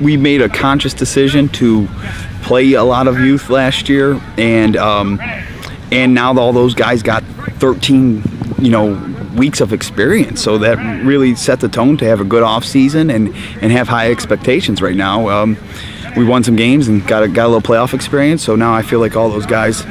we made a conscious decision to play a lot of youth last year, and now all those guys got 13, weeks of experience. So that really set the tone to have a good off season and have high expectations right now. We won some games and got a little playoff experience. So now I feel like all those guys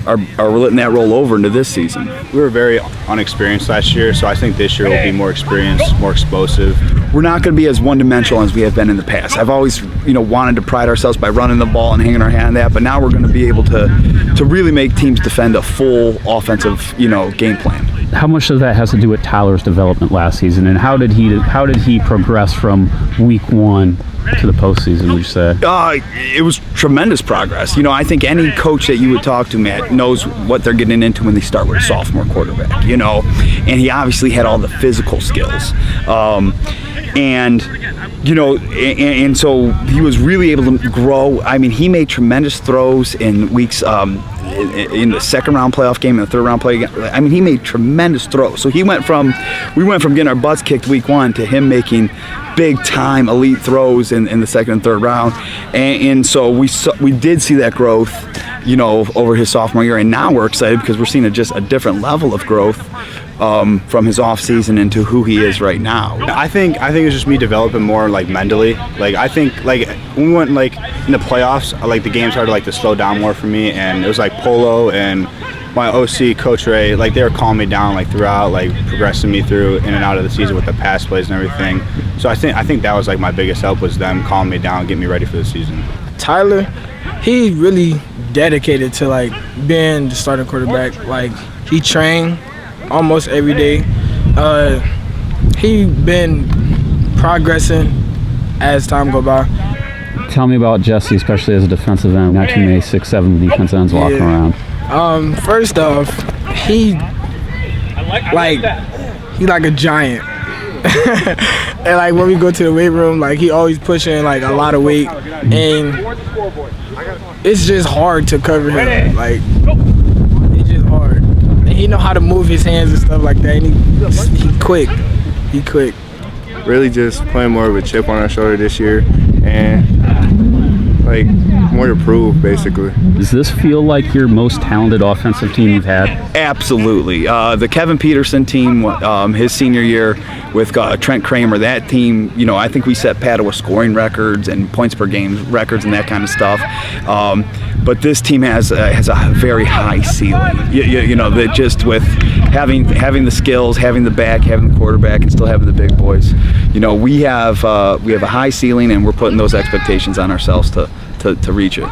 are letting that roll over into this season. We were very unexperienced last year, so I think this year will be more experienced, more explosive. We're not going to be as one-dimensional as we have been in the past. I've always, wanted to pride ourselves by running the ball and hanging our hat on that, but now we're going to be able to really make teams defend a full offensive, game plan. How much of that has to do with Tyler's development last season, and how did he progress from week one to the postseason, would you say? It was tremendous progress. I think any coach that you would talk to, Matt, knows what they're getting into when they start with a sophomore quarterback, and he obviously had all the physical skills. And so he was really able to grow. I mean, he made tremendous throws in weeks, in the second round playoff game and the third round play. I mean, he made tremendous throws. So we went from getting our butts kicked week one to him making big time elite throws in the second and third round. And so we did see that growth, over his sophomore year. And now we're excited because we're seeing just a different level of growth from his off season into who he is right now. I think it's just me developing more mentally. I think when we went in the playoffs, the game started to slow down more for me, and it was Polo and my OC, Coach Ray, they were calming me down throughout, progressing me through in and out of the season with the pass plays and everything. So I think that was my biggest help, was them calming me down, getting me ready for the season. Tyler, he really dedicated to being the starting quarterback. He trained almost every day. He been progressing as time go by. Tell me about Jesse, especially as a defensive end. Not too many 6'7" defensive ends walking around. First off, he like a giant. And when we go to the weight room, he always pushing a lot of weight, and it's just hard to cover him. It's just hard. And he know how to move his hands and stuff like that. And he quick. He quick. Really just playing more of a chip on our shoulder this year, and more to prove, basically. Does this feel like your most talented offensive team you've had? Absolutely. The Kevin Peterson team, his senior year with Trent Kramer, that team, I think we set Padua scoring records and points per game records and that kind of stuff. But this team has a very high ceiling. That just with having the skills, having the back, having the quarterback, and still having the big boys. We have a high ceiling, and we're putting those expectations on ourselves to reach it.